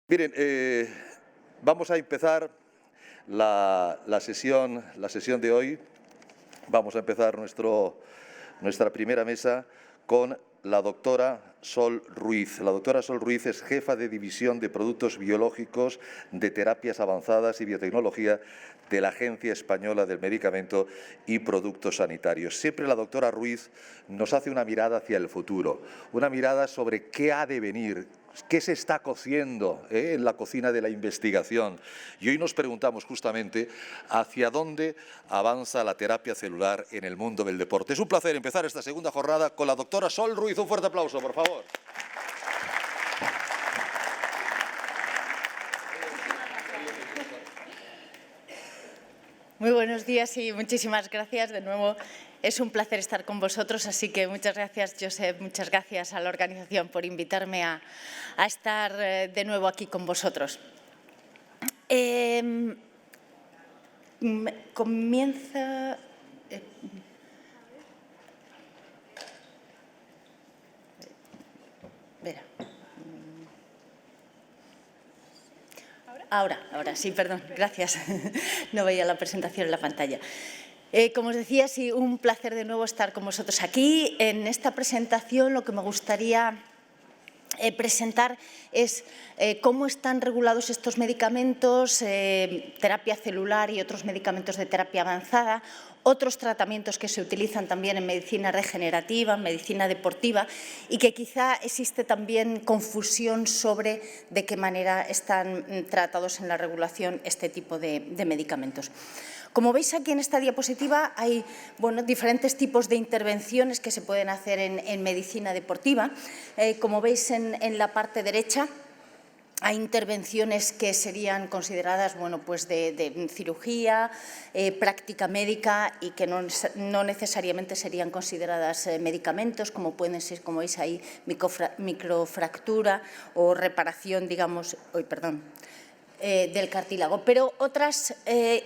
Miren, vamos a empezar la sesión de hoy. Vamos a empezar nuestra primera mesa con la doctora Sol Ruiz. La doctora Sol Ruiz es jefa de División de Productos Biológicos de Terapias Avanzadas y Biotecnología de la Agencia Española del Medicamento y Productos Sanitarios. Siempre la doctora Ruiz nos hace una mirada hacia el futuro, una mirada sobre qué ha de venir, qué se está cociendo en la cocina de la investigación. Y hoy nos preguntamos justamente hacia dónde avanza la terapia celular en el mundo del deporte. Es un placer empezar esta segunda jornada con la doctora Sol Ruiz. Un fuerte aplauso, por favor. Muy buenos días y muchísimas gracias. De nuevo, es un placer estar con vosotros, así que muchas gracias, Josep, muchas gracias a la organización por invitarme a estar de nuevo aquí con vosotros. Comienza... Ahora sí, perdón, gracias. No veía la presentación en la pantalla. Como os decía, sí, un placer de nuevo estar con vosotros aquí. En esta presentación lo que me gustaría presentar es cómo están regulados estos medicamentos, terapia celular y otros medicamentos de terapia avanzada, otros tratamientos que se utilizan también en medicina regenerativa, en medicina deportiva, y que quizá existe también confusión sobre de qué manera están tratados en la regulación este tipo de medicamentos. Como veis aquí en esta diapositiva hay diferentes tipos de intervenciones que se pueden hacer en medicina deportiva. Como veis en la parte derecha, hay intervenciones que serían consideradas de cirugía, práctica médica y que no necesariamente serían consideradas medicamentos, como pueden ser, como veis ahí, microfractura o reparación, del cartílago. Pero otras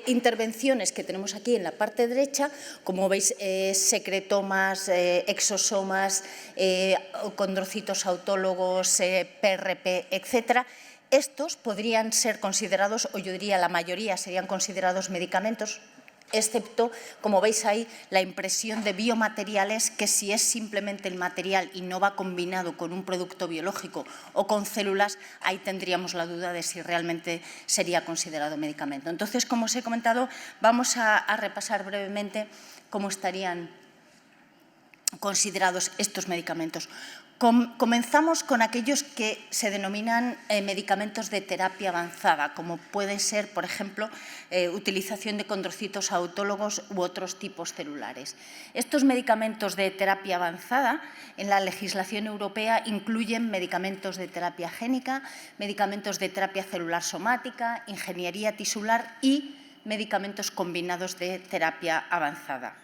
intervenciones que tenemos aquí en la parte derecha, como veis, secretomas, exosomas, condrocitos autólogos, PRP, etcétera. Estos podrían ser considerados, o yo diría la mayoría serían considerados medicamentos, excepto, como veis ahí, la impresión de biomateriales, que si es simplemente el material y no va combinado con un producto biológico o con células, ahí tendríamos la duda de si realmente sería considerado medicamento. Entonces, como os he comentado, vamos a repasar brevemente cómo estarían considerados estos medicamentos. Comenzamos con aquellos que se denominan medicamentos de terapia avanzada, como puede ser, por ejemplo, utilización de condrocitos autólogos u otros tipos celulares. Estos medicamentos de terapia avanzada en la legislación europea incluyen medicamentos de terapia génica, medicamentos de terapia celular somática, ingeniería tisular y medicamentos combinados de terapia avanzada.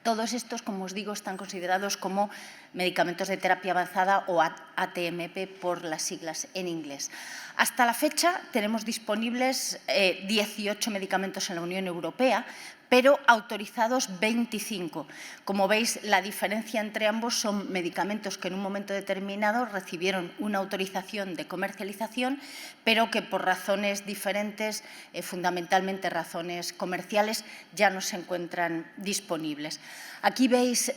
Todos estos, como os digo, están considerados como medicamentos de terapia avanzada o ATMP por las siglas en inglés. Hasta la fecha tenemos disponibles 18 medicamentos en la Unión Europea, pero autorizados 25. Como veis, la diferencia entre ambos son medicamentos que en un momento determinado recibieron una autorización de comercialización, pero que por razones diferentes, fundamentalmente razones comerciales, ya no se encuentran disponibles. Aquí veis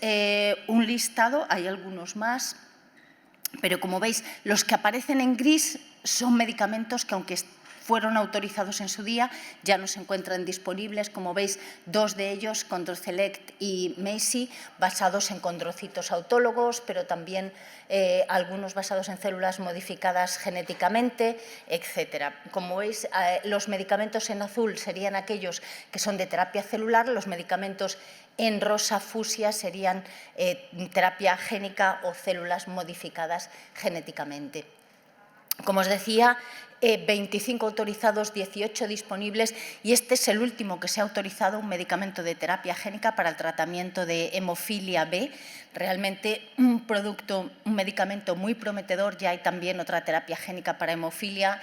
un listado, hay algunos más, pero como veis, los que aparecen en gris son medicamentos que, aunque fueron autorizados en su día, ya no se encuentran disponibles. Como veis, dos de ellos, Condrocelect y Macy, basados en condrocitos autólogos, pero también algunos basados en células modificadas genéticamente, etcétera. Como veis, los medicamentos en azul serían aquellos que son de terapia celular, los medicamentos en rosa fucsia serían terapia génica o células modificadas genéticamente. Como os decía, 25 autorizados, 18 disponibles, y este es el último que se ha autorizado, un medicamento de terapia génica para el tratamiento de hemofilia B. Realmente un medicamento muy prometedor. Ya hay también otra terapia génica para hemofilia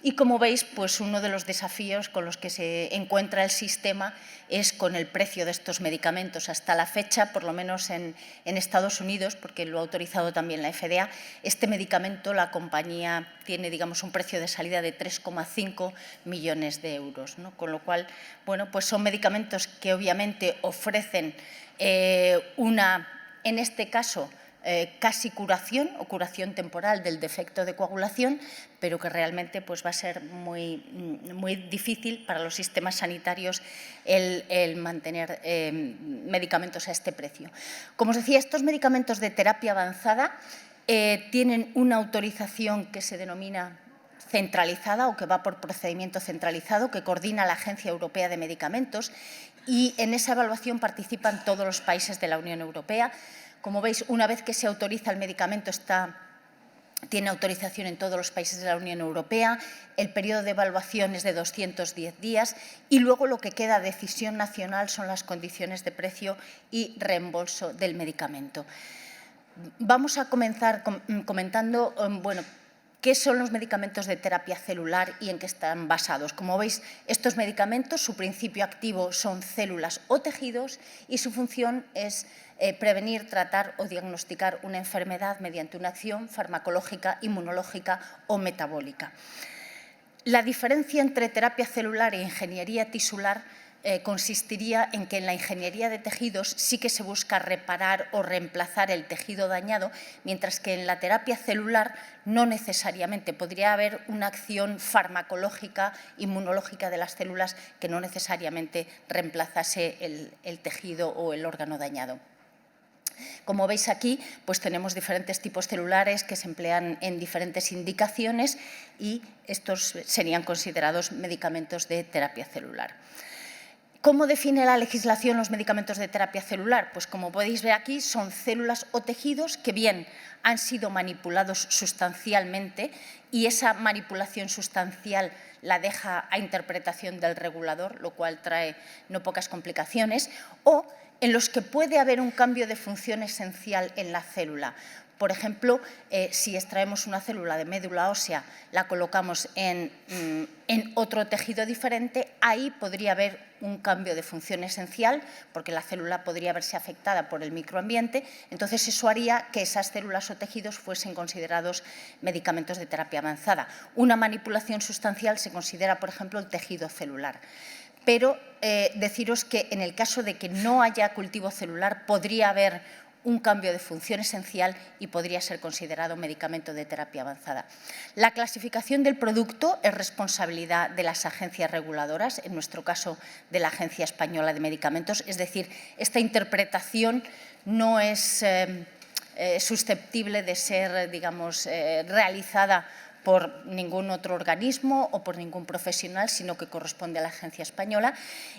Y como veis, pues uno de los desafíos con los que se encuentra el sistema es con el precio de estos medicamentos. Hasta la fecha, por lo menos en Estados Unidos, porque lo ha autorizado también la FDA, este medicamento, la compañía tiene, digamos, un precio de salida de 3,5 millones de euros, ¿no? Con lo cual, bueno, pues son medicamentos que obviamente ofrecen en este caso, casi curación o curación temporal del defecto de coagulación, pero que realmente pues, va a ser muy difícil para los sistemas sanitarios el mantener medicamentos a este precio. Como os decía, estos medicamentos de terapia avanzada tienen una autorización que se denomina centralizada o que va por procedimiento centralizado que coordina la Agencia Europea de Medicamentos, y en esa evaluación participan todos los países de la Unión Europea. Como veis, una vez que se autoriza el medicamento, tiene autorización en todos los países de la Unión Europea, el periodo de evaluación es de 210 días y luego lo que queda a decisión nacional son las condiciones de precio y reembolso del medicamento. Vamos a comenzar comentando, bueno, ¿qué son los medicamentos de terapia celular y en qué están basados? Como veis, estos medicamentos, su principio activo son células o tejidos y su función es prevenir, tratar o diagnosticar una enfermedad mediante una acción farmacológica, inmunológica o metabólica. La diferencia entre terapia celular e ingeniería tisular consistiría en que en la ingeniería de tejidos sí que se busca reparar o reemplazar el tejido dañado, mientras que en la terapia celular no necesariamente. Podría haber una acción farmacológica, inmunológica de las células que no necesariamente reemplazase el tejido o el órgano dañado. Como veis aquí, pues tenemos diferentes tipos celulares que se emplean en diferentes indicaciones y estos serían considerados medicamentos de terapia celular. ¿Cómo define la legislación los medicamentos de terapia celular? Pues como podéis ver aquí, son células o tejidos que bien han sido manipulados sustancialmente y esa manipulación sustancial la deja a interpretación del regulador, lo cual trae no pocas complicaciones, o en los que puede haber un cambio de función esencial en la célula. Por ejemplo, si extraemos una célula de médula ósea, la colocamos en otro tejido diferente, ahí podría haber un cambio de función esencial, porque la célula podría verse afectada por el microambiente. Entonces, eso haría que esas células o tejidos fuesen considerados medicamentos de terapia avanzada. Una manipulación sustancial se considera, por ejemplo, el tejido celular. Pero deciros que en el caso de que no haya cultivo celular, podría haber un cambio de función esencial y podría ser considerado medicamento de terapia avanzada. La clasificación del producto es responsabilidad de las agencias reguladoras, en nuestro caso de la Agencia Española de Medicamentos, es decir, esta interpretación no es susceptible de ser, digamos, realizada por ningún otro organismo o por ningún profesional, sino que corresponde a la Agencia Española.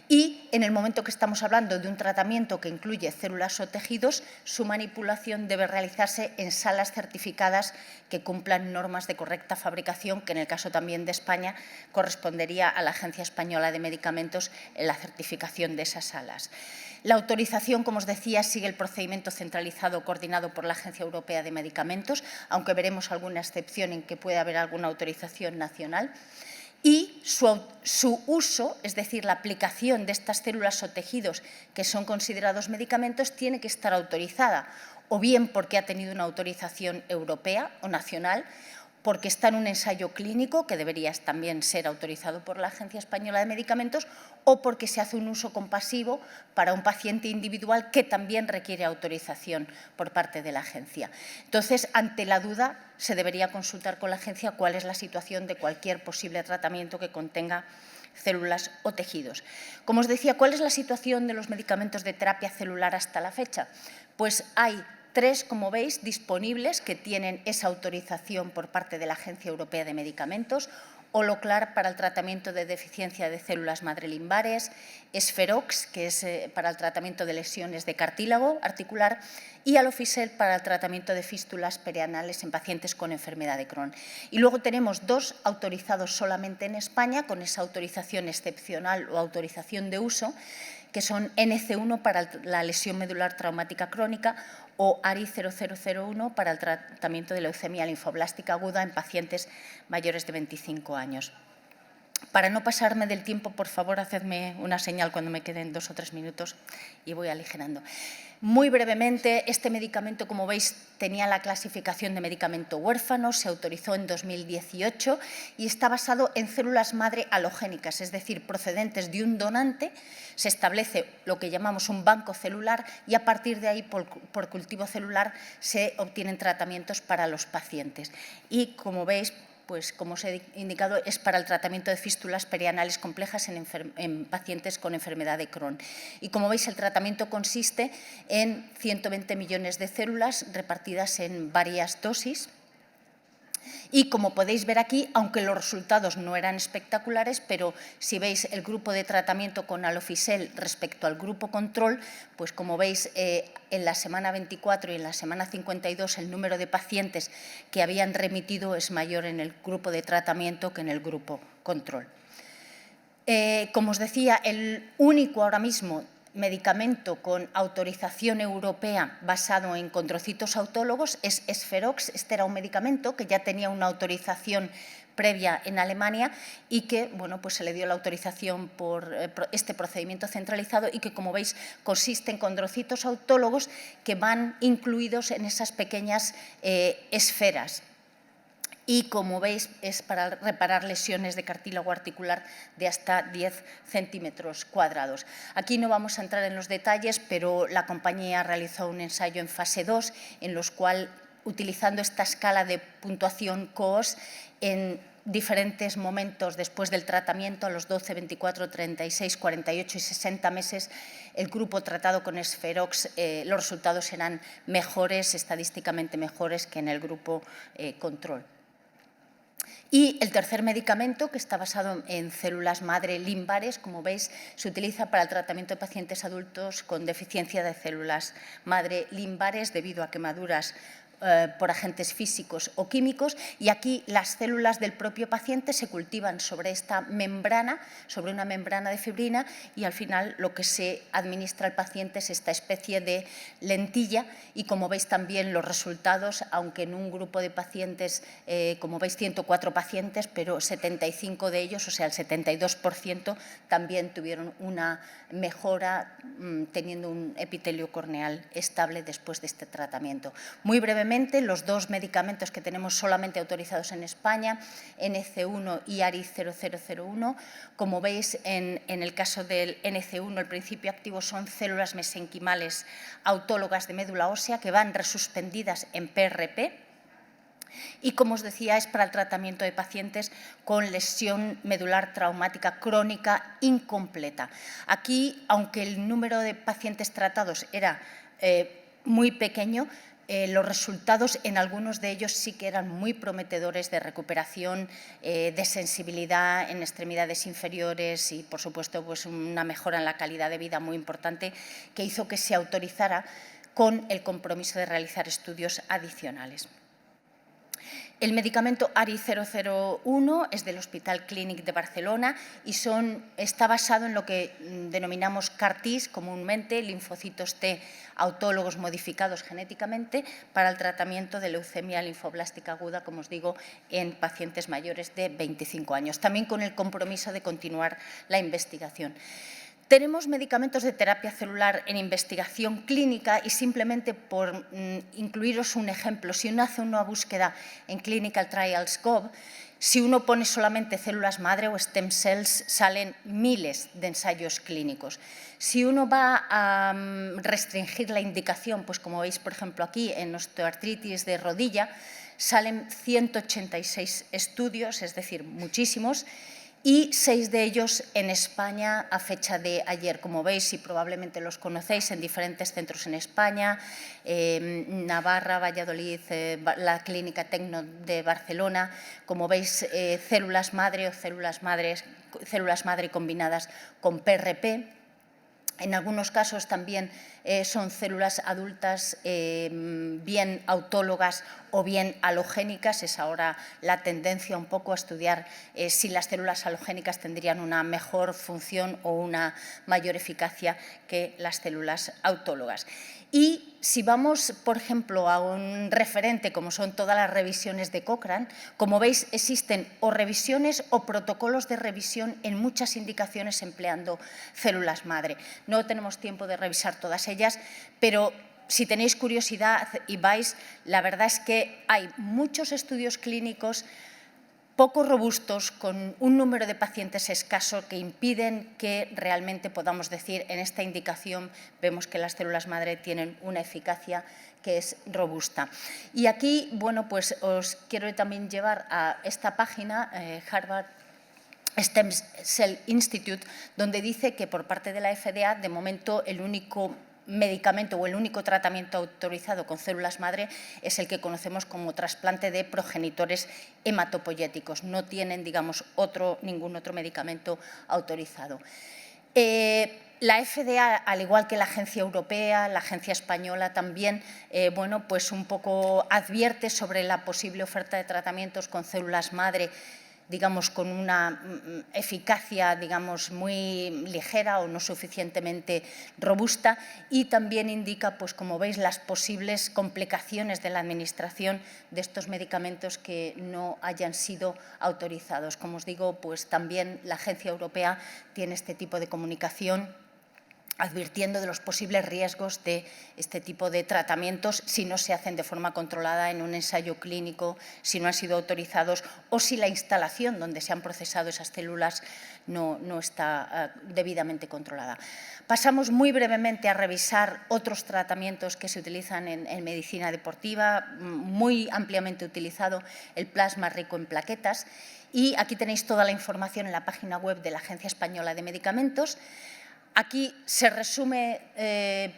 Y en el momento que estamos hablando de un tratamiento que incluye células o tejidos, su manipulación debe realizarse en salas certificadas que cumplan normas de correcta fabricación, que en el caso también de España correspondería a la Agencia Española de Medicamentos en la certificación de esas salas. La autorización, como os decía, sigue el procedimiento centralizado coordinado por la Agencia Europea de Medicamentos, aunque veremos alguna excepción en que puede haber alguna autorización nacional. Y su uso, es decir, la aplicación de estas células o tejidos que son considerados medicamentos, tiene que estar autorizada, o bien porque ha tenido una autorización europea o nacional, porque está en un ensayo clínico que debería también ser autorizado por la Agencia Española de Medicamentos, o porque se hace un uso compasivo para un paciente individual que también requiere autorización por parte de la agencia. Entonces, ante la duda, se debería consultar con la agencia cuál es la situación de cualquier posible tratamiento que contenga células o tejidos. Como os decía, ¿cuál es la situación de los medicamentos de terapia celular hasta la fecha? Pues hay 3, como veis, disponibles que tienen esa autorización por parte de la Agencia Europea de Medicamentos: Oloclar para el tratamiento de deficiencia de células madre limbares, Esferox, que es para el tratamiento de lesiones de cartílago articular, y Alofisel para el tratamiento de fístulas perianales en pacientes con enfermedad de Crohn. Y luego tenemos 2 autorizados solamente en España, con esa autorización excepcional o autorización de uso, que son NC1 para la lesión medular traumática crónica o ARI 0001 para el tratamiento de leucemia linfoblástica aguda en pacientes mayores de 25 años. Para no pasarme del tiempo, por favor, hacedme una señal cuando me queden 2 o 3 minutos y voy aligerando. Muy brevemente, este medicamento, como veis, tenía la clasificación de medicamento huérfano, se autorizó en 2018 y está basado en células madre halogénicas, es decir, procedentes de un donante. Se establece lo que llamamos un banco celular y a partir de ahí, por cultivo celular, se obtienen tratamientos para los pacientes. Y, como veis, pues como os he indicado, es para el tratamiento de fístulas perianales complejas en pacientes con enfermedad de Crohn. Y como veis, el tratamiento consiste en 120 millones de células repartidas en varias dosis. Y como podéis ver aquí, aunque los resultados no eran espectaculares, pero si veis el grupo de tratamiento con alofisel respecto al grupo control, pues como veis en la semana 24 y en la semana 52 el número de pacientes que habían remitido es mayor en el grupo de tratamiento que en el grupo control. Como os decía, el único ahora mismo medicamento con autorización europea basado en condrocitos autólogos es Esferox. Este era un medicamento que ya tenía una autorización previa en Alemania y que bueno, pues se le dio la autorización por este procedimiento centralizado y que, como veis, consiste en condrocitos autólogos que van incluidos en esas pequeñas esferas. Y, como veis, es para reparar lesiones de cartílago articular de hasta 10 centímetros cuadrados. Aquí no vamos a entrar en los detalles, pero la compañía realizó un ensayo en fase 2, en los cual, utilizando esta escala de puntuación COOS, en diferentes momentos después del tratamiento, a los 12, 24, 36, 48 y 60 meses, el grupo tratado con Esferox, los resultados eran mejores, estadísticamente mejores que en el grupo control. Y el tercer medicamento, que está basado en células madre limbares, como veis, se utiliza para el tratamiento de pacientes adultos con deficiencia de células madre limbares debido a quemaduras por agentes físicos o químicos, y aquí las células del propio paciente se cultivan sobre esta membrana, sobre una membrana de fibrina, y al final lo que se administra al paciente es esta especie de lentilla. Y como veis también los resultados, aunque en un grupo de pacientes, como veis 104 pacientes, pero 75 de ellos, o sea el 72%, también tuvieron una mejora teniendo un epitelio corneal estable después de este tratamiento. Muy brevemente, los dos medicamentos que tenemos solamente autorizados en España, NC1 y ARI 0001. Como veis, en el caso del NC1, el principio activo son células mesenquimales autólogas de médula ósea que van resuspendidas en PRP. Y, como os decía, es para el tratamiento de pacientes con lesión medular traumática crónica incompleta. Aquí, aunque el número de pacientes tratados era muy pequeño, los resultados en algunos de ellos sí que eran muy prometedores de recuperación, de sensibilidad en extremidades inferiores y, por supuesto, pues una mejora en la calidad de vida muy importante que hizo que se autorizara con el compromiso de realizar estudios adicionales. El medicamento ARI 001 es del Hospital Clínic de Barcelona y está basado en lo que denominamos CAR-Ts comúnmente, linfocitos T autólogos modificados genéticamente para el tratamiento de leucemia linfoblástica aguda, como os digo, en pacientes mayores de 25 años, también con el compromiso de continuar la investigación. Tenemos medicamentos de terapia celular en investigación clínica y, simplemente por incluiros un ejemplo, si uno hace una búsqueda en ClinicalTrials.gov, si uno pone solamente células madre o stem cells, salen miles de ensayos clínicos. Si uno va a restringir la indicación, pues como veis, por ejemplo, aquí en osteoartritis de rodilla, salen 186 estudios, es decir, muchísimos, y 6 de ellos en España a fecha de ayer. Como veis, y probablemente los conocéis, en diferentes centros en España, Navarra, Valladolid, la Clínica Tecno de Barcelona. Como veis, células madre o células madre combinadas con PRP. En algunos casos también son células adultas bien autólogas o bien halogénicas. Es ahora la tendencia un poco a estudiar si las células halogénicas tendrían una mejor función o una mayor eficacia que las células autólogas. Y si vamos, por ejemplo, a un referente como son todas las revisiones de Cochrane, como veis, existen o revisiones o protocolos de revisión en muchas indicaciones empleando células madre. No tenemos tiempo de revisar todas ellas, pero si tenéis curiosidad y vais, la verdad es que hay muchos estudios clínicos poco robustos, con un número de pacientes escaso que impiden que realmente podamos decir en esta indicación vemos que las células madre tienen una eficacia que es robusta. Y aquí, bueno, pues os quiero también llevar a esta página, Harvard Stem Cell Institute, donde dice que por parte de la FDA, de momento, el único medicamento o el único tratamiento autorizado con células madre es el que conocemos como trasplante de progenitores hematopoyéticos. No tienen, digamos, ningún otro medicamento autorizado. La FDA, al igual que la Agencia Europea, la Agencia Española también, bueno, pues un poco advierte sobre la posible oferta de tratamientos con células madre, digamos, con una eficacia, digamos, muy ligera o no suficientemente robusta, y también indica, pues como veis, las posibles complicaciones de la administración de estos medicamentos que no hayan sido autorizados. Como os digo, pues también la Agencia Europea tiene este tipo de comunicación advirtiendo de los posibles riesgos de este tipo de tratamientos si no se hacen de forma controlada en un ensayo clínico, si no han sido autorizados o si la instalación donde se han procesado esas células no está debidamente controlada. Pasamos muy brevemente a revisar otros tratamientos que se utilizan en medicina deportiva, muy ampliamente utilizado el plasma rico en plaquetas, y aquí tenéis toda la información en la página web de la Agencia Española de Medicamentos. Aquí se resume,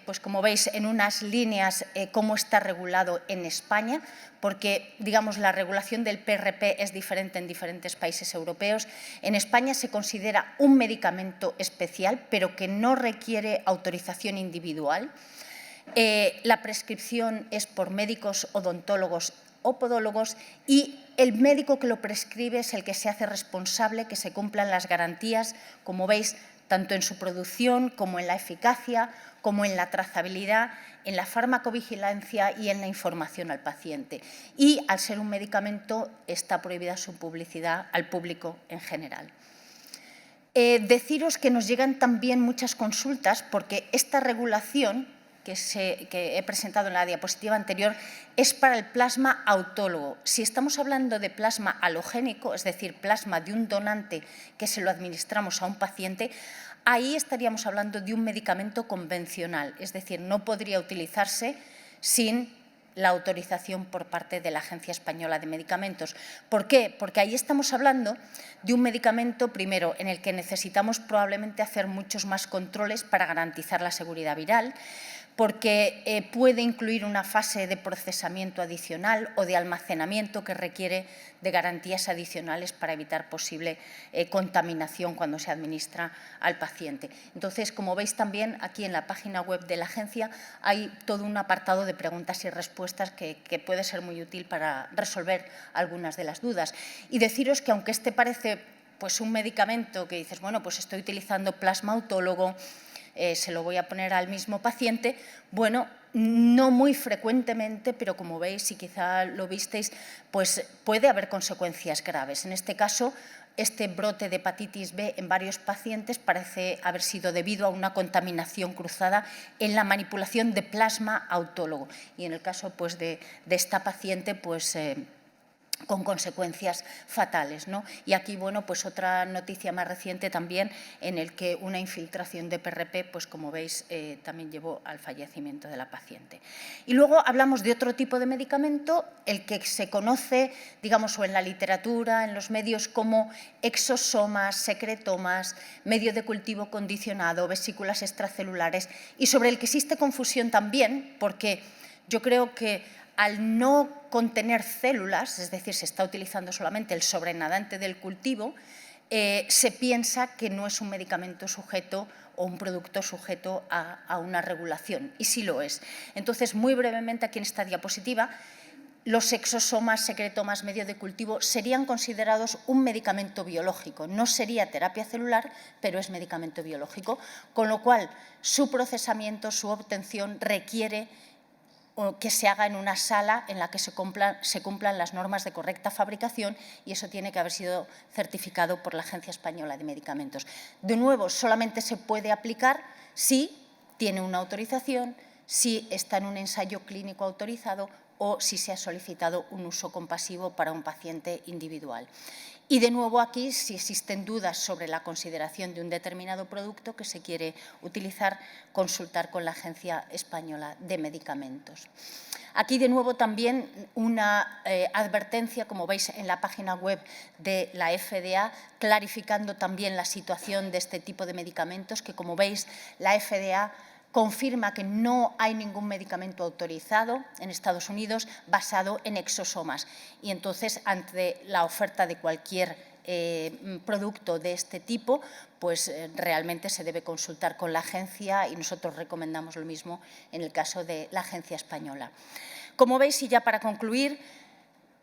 pues como veis, en unas líneas cómo está regulado en España, porque, digamos, la regulación del PRP es diferente en diferentes países europeos. En España se considera un medicamento especial, pero que no requiere autorización individual. La prescripción es por médicos odontólogos o podólogos y el médico que lo prescribe es el que se hace responsable que se cumplan las garantías, como veis, tanto en su producción como en la eficacia, como en la trazabilidad, en la farmacovigilancia y en la información al paciente. Y, al ser un medicamento, está prohibida su publicidad al público en general. Deciros que nos llegan también muchas consultas porque esta regulación que he presentado en la diapositiva anterior es para el plasma autólogo. Si estamos hablando de plasma halogénico, es decir, plasma de un donante que se lo administramos a un paciente, ahí estaríamos hablando de un medicamento convencional, es decir, no podría utilizarse sin la autorización por parte de la Agencia Española de Medicamentos. ¿Por qué? Porque ahí estamos hablando de un medicamento, primero, en el que necesitamos probablemente hacer muchos más controles para garantizar la seguridad viral, porque puede incluir una fase de procesamiento adicional o de almacenamiento que requiere de garantías adicionales para evitar posible contaminación cuando se administra al paciente. Entonces, como veis también aquí en la página web de la agencia hay todo un apartado de preguntas y respuestas que puede ser muy útil para resolver algunas de las dudas. Y deciros que aunque este parece pues un medicamento que dices, bueno, pues estoy utilizando plasma autólogo, se lo voy a poner al mismo paciente, bueno, no muy frecuentemente, pero como veis y quizá lo visteis, pues puede haber consecuencias graves. En este caso, este brote de hepatitis B en varios pacientes parece haber sido debido a una contaminación cruzada en la manipulación de plasma autólogo. Y en el caso pues, de esta paciente, pues con consecuencias fatales, ¿no? Y aquí, bueno, pues otra noticia más reciente también en el que una infiltración de PRP, pues como veis, también llevó al fallecimiento de la paciente. Y luego hablamos de otro tipo de medicamento, el que se conoce, digamos, o en la literatura, en los medios como exosomas, secretomas, medio de cultivo condicionado, vesículas extracelulares, y sobre el que existe confusión también, porque yo creo que al no contener células, es decir, se está utilizando solamente el sobrenadante del cultivo, se piensa que no es un medicamento sujeto o un producto sujeto a una regulación, y sí lo es. Entonces, muy brevemente, aquí en esta diapositiva, los exosomas, secretomas, medio de cultivo serían considerados un medicamento biológico. No sería terapia celular, pero es medicamento biológico, con lo cual su procesamiento, su obtención requiere que se haga en una sala en la que se cumplan las normas de correcta fabricación, y eso tiene que haber sido certificado por la Agencia Española de Medicamentos. De nuevo, solamente se puede aplicar si tiene una autorización, si está en un ensayo clínico autorizado o si se ha solicitado un uso compasivo para un paciente individual. Y de nuevo aquí, si existen dudas sobre la consideración de un determinado producto que se quiere utilizar, consultar con la Agencia Española de Medicamentos. Aquí de nuevo también una advertencia, como veis en la página web de la FDA, clarificando también la situación de este tipo de medicamentos, que como veis la FDA confirma que no hay ningún medicamento autorizado en Estados Unidos basado en exosomas. Y entonces, ante la oferta de cualquier producto de este tipo, pues realmente se debe consultar con la agencia, y nosotros recomendamos lo mismo en el caso de la Agencia Española. Como veis, y ya para concluir,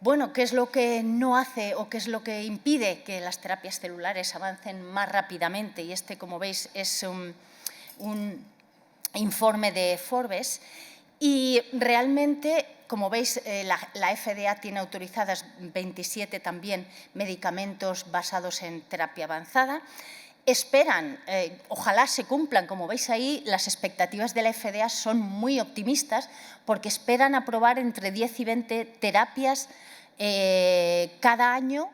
bueno, ¿qué es lo que no hace o qué es lo que impide que las terapias celulares avancen más rápidamente? Y este, como veis, es un informe de Forbes, y realmente, como veis, la FDA tiene autorizadas 27 también medicamentos basados en terapia avanzada. Esperan, ojalá se cumplan, como veis ahí, las expectativas de la FDA son muy optimistas, porque esperan aprobar entre 10 y 20 terapias cada año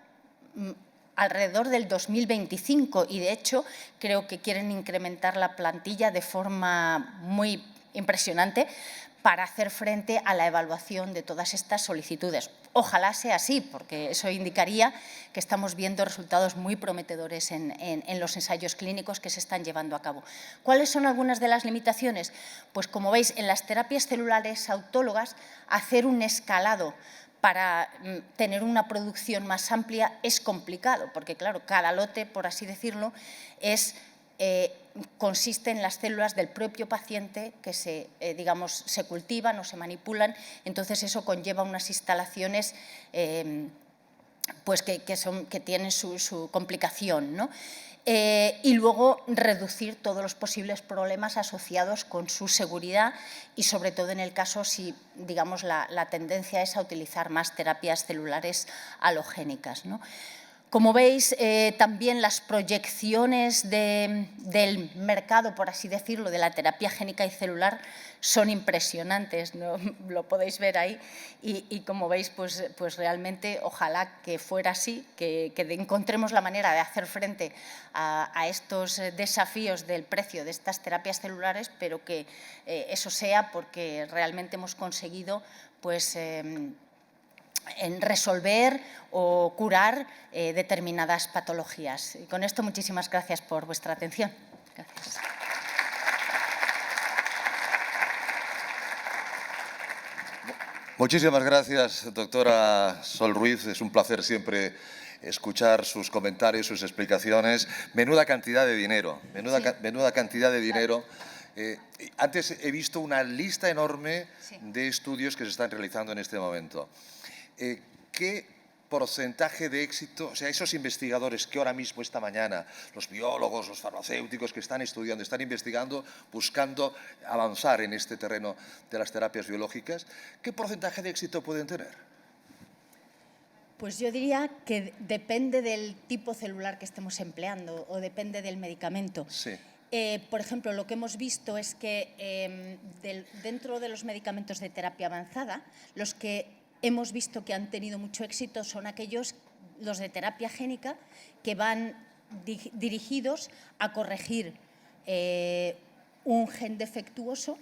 alrededor del 2025, y de hecho creo que quieren incrementar la plantilla de forma muy impresionante para hacer frente a la evaluación de todas estas solicitudes. Ojalá sea así, porque eso indicaría que estamos viendo resultados muy prometedores en los ensayos clínicos que se están llevando a cabo. ¿Cuáles son algunas de las limitaciones? Pues como veis, en las terapias celulares autólogas, hacer un escalado para tener una producción más amplia es complicado, porque claro, cada lote, por así decirlo, consiste en las células del propio paciente que se cultivan o se manipulan. Entonces eso conlleva unas instalaciones pues que tienen su complicación, ¿no? Y luego reducir todos los posibles problemas asociados con su seguridad, y sobre todo en el caso si, digamos, la tendencia es a utilizar más terapias celulares halogénicas, ¿no? Como veis, también las proyecciones del mercado, por así decirlo, de la terapia génica y celular son impresionantes, ¿no? Lo podéis ver ahí, y como veis, pues realmente ojalá que fuera así, que encontremos la manera de hacer frente a estos desafíos del precio de estas terapias celulares, pero que eso sea porque realmente hemos conseguido pues en resolver o curar determinadas patologías. Y con esto, muchísimas gracias por vuestra atención. Gracias. Muchísimas gracias, doctora Sol Ruiz. Es un placer siempre escuchar sus comentarios, sus explicaciones. Menuda cantidad de dinero, menuda cantidad de dinero. Antes he visto una lista enorme de estudios que se están realizando en este momento. ¿Qué porcentaje de éxito, o sea, esos investigadores que ahora mismo, esta mañana, los biólogos, los farmacéuticos que están estudiando, están investigando, buscando avanzar en este terreno de las terapias biológicas, qué porcentaje de éxito pueden tener? Pues yo diría que depende del tipo celular que estemos empleando o depende del medicamento. Sí. Por ejemplo, lo que hemos visto es que dentro de los medicamentos de terapia avanzada, los que hemos visto que han tenido mucho éxito son los de terapia génica, que van dirigidos a corregir un gen defectuoso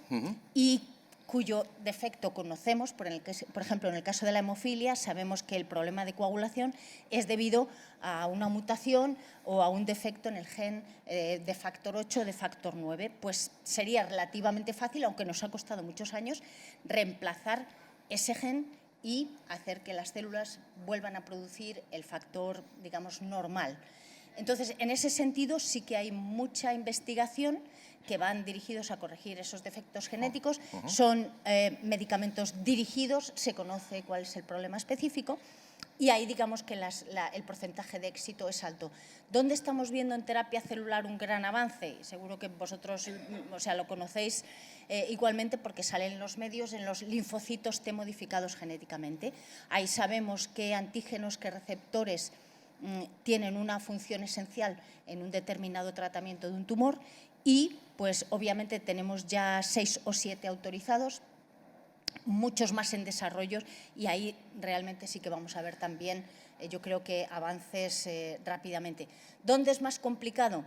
y cuyo defecto conocemos. Por ejemplo, en el caso de la hemofilia, sabemos que el problema de coagulación es debido a una mutación o a un defecto en el gen de factor 8 o de factor 9. Pues sería relativamente fácil, aunque nos ha costado muchos años, reemplazar ese gen y hacer que las células vuelvan a producir el factor, digamos, normal. Entonces, en ese sentido, sí que hay mucha investigación que van dirigidos a corregir esos defectos genéticos. Son medicamentos dirigidos, se conoce cuál es el problema específico y ahí digamos que el porcentaje de éxito es alto. ¿Dónde estamos viendo en terapia celular un gran avance? Seguro que vosotros lo conocéis igualmente porque salen en los medios, en los linfocitos T modificados genéticamente. Ahí sabemos qué antígenos, qué receptores tienen una función esencial en un determinado tratamiento de un tumor y, pues, obviamente tenemos ya 6 o 7 autorizados, muchos más en desarrollo y ahí realmente sí que vamos a ver también, yo creo que avances rápidamente. ¿Dónde es más complicado?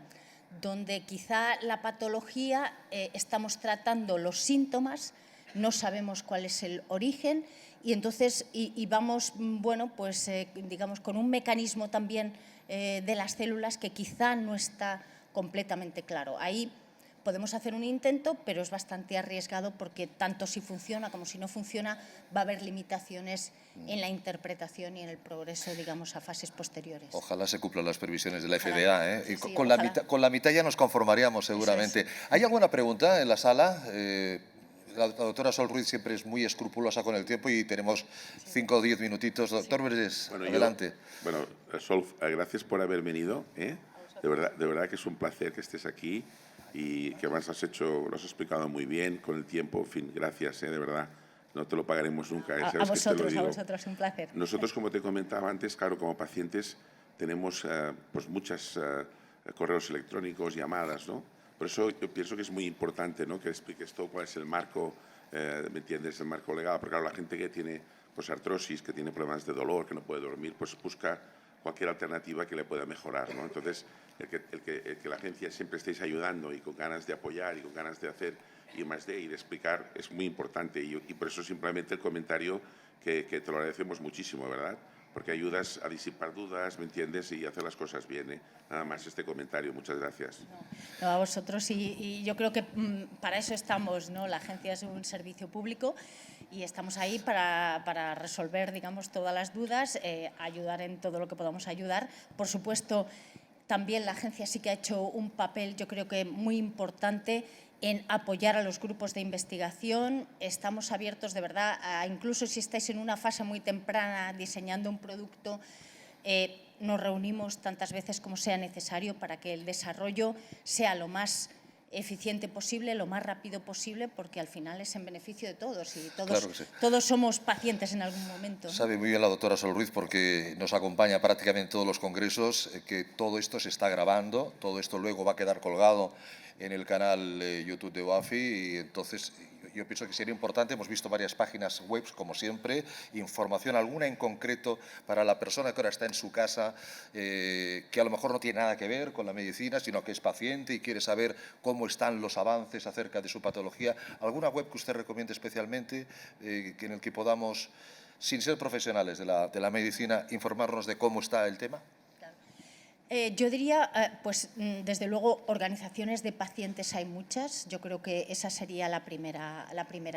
Donde quizá la patología estamos tratando los síntomas, no sabemos cuál es el origen y entonces vamos, bueno, pues digamos con un mecanismo también de las células que quizá no está completamente claro. Ahí podemos hacer un intento, pero es bastante arriesgado porque tanto si funciona como si no funciona va a haber limitaciones en la interpretación y en el progreso, digamos, a fases posteriores. Ojalá se cumplan las previsiones de la FDA, ¿eh? Sí, Y sí, con la mitad ya nos conformaríamos seguramente. ¿Hay alguna pregunta en la sala? La doctora Sol Ruiz siempre es muy escrupulosa con el tiempo y tenemos 5 o 10 minutitos. Doctor Vergés, adelante. Sol, gracias por haber venido. De verdad que es un placer que estés aquí y que además lo has explicado muy bien con el tiempo. En fin, gracias, de verdad. No te lo pagaremos nunca. A vosotros, un placer. Nosotros, como te comentaba antes, claro, como pacientes tenemos pues muchos correos electrónicos, llamadas, ¿no? Por eso yo pienso que es muy importante, ¿no?, que expliques todo cuál es el marco, ¿me entiendes?, el marco legal. Porque claro, la gente que tiene pues artrosis, que tiene problemas de dolor, que no puede dormir, pues busca cualquier alternativa que le pueda mejorar, ¿no? Entonces, el que la agencia siempre estéis ayudando y con ganas de apoyar y con ganas de hacer y de explicar es muy importante y por eso simplemente el comentario que te lo agradecemos muchísimo, ¿verdad? Porque ayudas a disipar dudas, ¿me entiendes? Y hacer las cosas bien, ¿eh? Nada más este comentario. Muchas gracias. No, a vosotros y yo creo que para eso estamos, ¿no? La agencia es un servicio público y estamos ahí para resolver, digamos, todas las dudas, ayudar en todo lo que podamos ayudar. Por supuesto, también la agencia sí que ha hecho un papel, yo creo que muy importante en apoyar a los grupos de investigación. Estamos abiertos, de verdad, incluso si estáis en una fase muy temprana diseñando un producto, nos reunimos tantas veces como sea necesario para que el desarrollo sea lo más eficiente posible, lo más rápido posible, porque al final es en beneficio de todos y todos somos pacientes en algún momento, ¿no? Sabe muy bien la doctora Sol Ruiz, porque nos acompaña prácticamente en todos los congresos, que todo esto se está grabando, todo esto luego va a quedar colgado en el canal YouTube de OAFI y entonces yo pienso que sería importante. Hemos visto varias páginas web, como siempre, información alguna en concreto para la persona que ahora está en su casa, que a lo mejor no tiene nada que ver con la medicina, sino que es paciente y quiere saber cómo están los avances acerca de su patología. ¿Alguna web que usted recomiende especialmente en el que podamos, sin ser profesionales de la medicina, informarnos de cómo está el tema? Yo diría, pues desde luego, organizaciones de pacientes hay muchas. Yo creo que esa sería la primera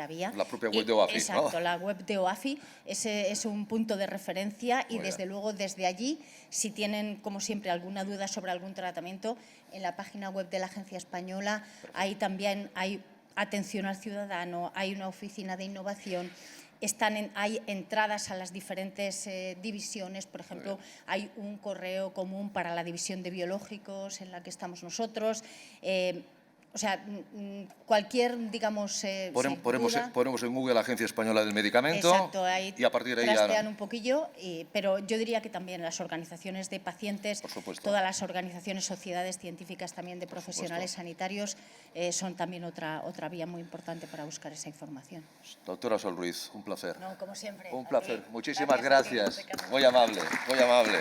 vía. La propia web de OAFI, exacto, ¿no? La web de OAFI. Ese es un punto de referencia y desde luego desde allí, si tienen, como siempre, alguna duda sobre algún tratamiento, en la página web de la Agencia Española, ahí también hay atención al ciudadano, hay una oficina de innovación. Hay entradas a las diferentes divisiones, por ejemplo, hay un correo común para la división de biológicos en la que estamos nosotros. O sea, cualquier, digamos, ponemos en Google la Agencia Española del Medicamento. Exacto, ahí y a partir de ahí trastean un poquillo, pero yo diría que también las organizaciones de pacientes, todas las organizaciones, sociedades científicas también de profesionales sanitarios son también otra vía muy importante para buscar esa información. Doctora Sol Ruiz, un placer. No, como siempre. Un placer. Muchísimas gracias. Muy amable, muy amable.